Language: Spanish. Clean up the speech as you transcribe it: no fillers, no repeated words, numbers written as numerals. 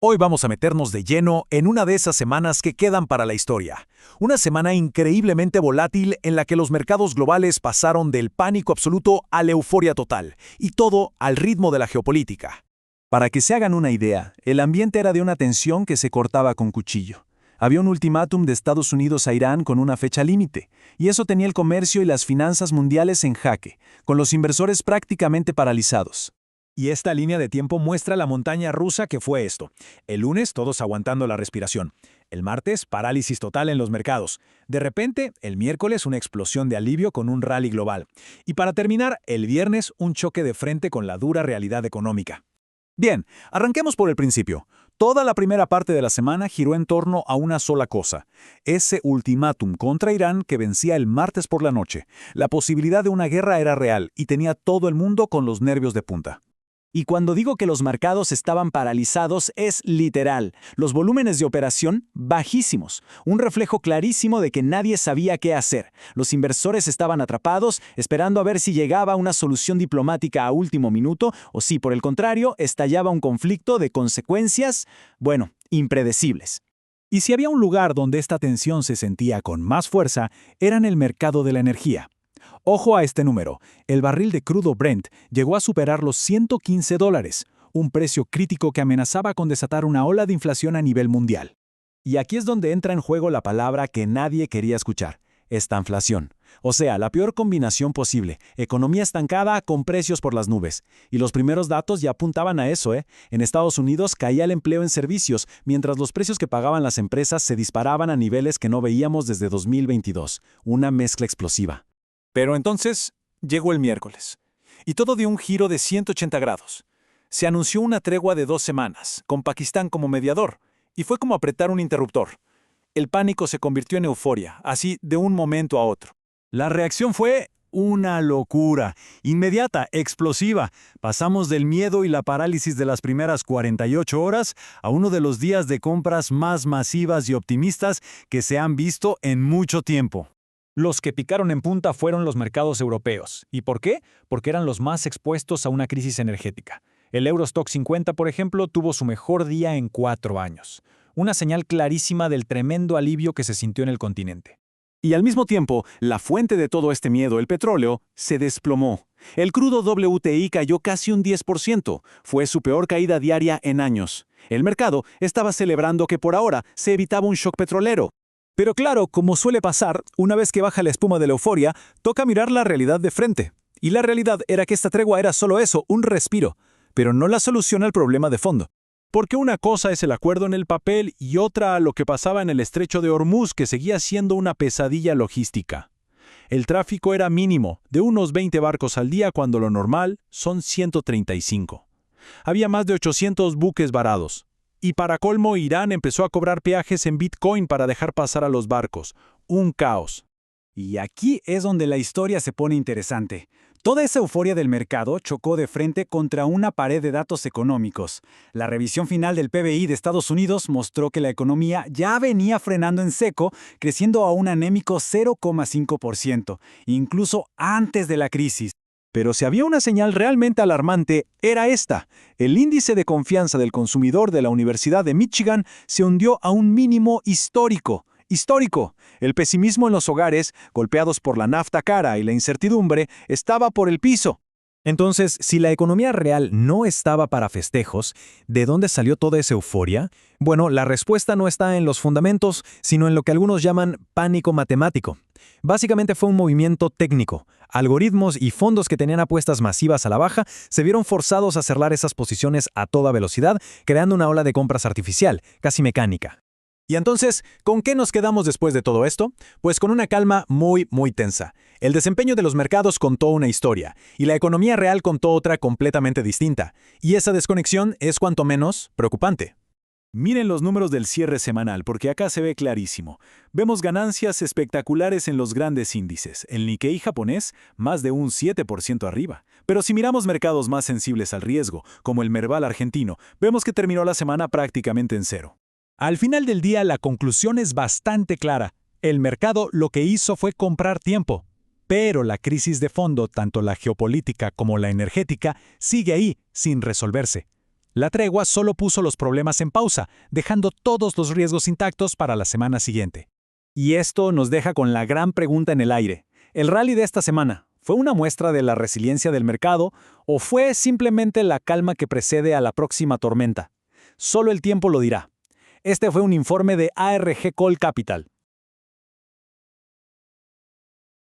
Hoy vamos a meternos de lleno en una de esas semanas que quedan para la historia. Una semana increíblemente volátil en la que los mercados globales pasaron del pánico absoluto a la euforia total, y todo al ritmo de la geopolítica. Para que se hagan una idea, el ambiente era de una tensión que se cortaba con cuchillo. Había un ultimátum de Estados Unidos a Irán con una fecha límite, y eso tenía el comercio y las finanzas mundiales en jaque, con los inversores prácticamente paralizados. Y esta línea de tiempo muestra la montaña rusa que fue esto. El lunes, todos aguantando la respiración. El martes, parálisis total en los mercados. De repente, el miércoles, una explosión de alivio con un rally global. Y para terminar, el viernes, un choque de frente con la dura realidad económica. Bien, arranquemos por el principio. Toda la primera parte de la semana giró en torno a una sola cosa: ese ultimátum contra Irán que vencía el martes por la noche. La posibilidad de una guerra era real y tenía todo el mundo con los nervios de punta. Y cuando digo que los mercados estaban paralizados, es literal. Los volúmenes de operación bajísimos, un reflejo clarísimo de que nadie sabía qué hacer. Los inversores estaban atrapados, esperando a ver si llegaba una solución diplomática a último minuto, o si, por el contrario, estallaba un conflicto de consecuencias, impredecibles. Y si había un lugar donde esta tensión se sentía con más fuerza, era en el mercado de la energía. Ojo a este número: el barril de crudo Brent llegó a superar los $115, un precio crítico que amenazaba con desatar una ola de inflación a nivel mundial. Y aquí es donde entra en juego la palabra que nadie quería escuchar: estanflación. O sea, la peor combinación posible: economía estancada con precios por las nubes. Y los primeros datos ya apuntaban a eso, En Estados Unidos caía el empleo en servicios, mientras los precios que pagaban las empresas se disparaban a niveles que no veíamos desde 2022. Una mezcla explosiva. Pero entonces llegó el miércoles, y todo dio un giro de 180 grados. Se anunció una tregua de 2 semanas, con Pakistán como mediador, y fue como apretar un interruptor. El pánico se convirtió en euforia, así de un momento a otro. La reacción fue una locura, inmediata, explosiva. Pasamos del miedo y la parálisis de las primeras 48 horas a uno de los días de compras más masivas y optimistas que se han visto en mucho tiempo. Los que picaron en punta fueron los mercados europeos. ¿Y por qué? Porque eran los más expuestos a una crisis energética. El Eurostock 50, por ejemplo, tuvo su mejor día en 4 años. Una señal clarísima del tremendo alivio que se sintió en el continente. Y al mismo tiempo, la fuente de todo este miedo, el petróleo, se desplomó. El crudo WTI cayó casi un 10%. Fue su peor caída diaria en años. El mercado estaba celebrando que por ahora se evitaba un shock petrolero. Pero claro, como suele pasar, una vez que baja la espuma de la euforia, toca mirar la realidad de frente. Y la realidad era que esta tregua era solo eso, un respiro, pero no la solución al problema de fondo. Porque una cosa es el acuerdo en el papel y otra lo que pasaba en el estrecho de Hormuz, que seguía siendo una pesadilla logística. El tráfico era mínimo, de unos 20 barcos al día cuando lo normal son 135. Había más de 800 buques varados. Y para colmo, Irán empezó a cobrar peajes en Bitcoin para dejar pasar a los barcos. Un caos. Y aquí es donde la historia se pone interesante. Toda esa euforia del mercado chocó de frente contra una pared de datos económicos. La revisión final del PBI de Estados Unidos mostró que la economía ya venía frenando en seco, creciendo a un anémico 0,5%, incluso antes de la crisis. Pero si había una señal realmente alarmante, era esta. El índice de confianza del consumidor de la Universidad de Michigan se hundió a un mínimo histórico. ¡Histórico! El pesimismo en los hogares, golpeados por la nafta cara y la incertidumbre, estaba por el piso. Entonces, si la economía real no estaba para festejos, ¿de dónde salió toda esa euforia? Bueno, la respuesta no está en los fundamentos, sino en lo que algunos llaman pánico matemático. Básicamente fue un movimiento técnico. Algoritmos y fondos que tenían apuestas masivas a la baja se vieron forzados a cerrar esas posiciones a toda velocidad, creando una ola de compras artificial, casi mecánica. Y entonces, ¿con qué nos quedamos después de todo esto? Pues con una calma muy tensa. El desempeño de los mercados contó una historia, y la economía real contó otra completamente distinta. Y esa desconexión es cuanto menos preocupante. Miren los números del cierre semanal, porque acá se ve clarísimo. Vemos ganancias espectaculares en los grandes índices. El Nikkei japonés, más de un 7% arriba. Pero si miramos mercados más sensibles al riesgo, como el Merval argentino, vemos que terminó la semana prácticamente en cero. Al final del día, la conclusión es bastante clara. El mercado lo que hizo fue comprar tiempo. Pero la crisis de fondo, tanto la geopolítica como la energética, sigue ahí, sin resolverse. La tregua solo puso los problemas en pausa, dejando todos los riesgos intactos para la semana siguiente. Y esto nos deja con la gran pregunta en el aire. ¿El rally de esta semana fue una muestra de la resiliencia del mercado o fue simplemente la calma que precede a la próxima tormenta? Solo el tiempo lo dirá. Este fue un informe de ARG Call Capital.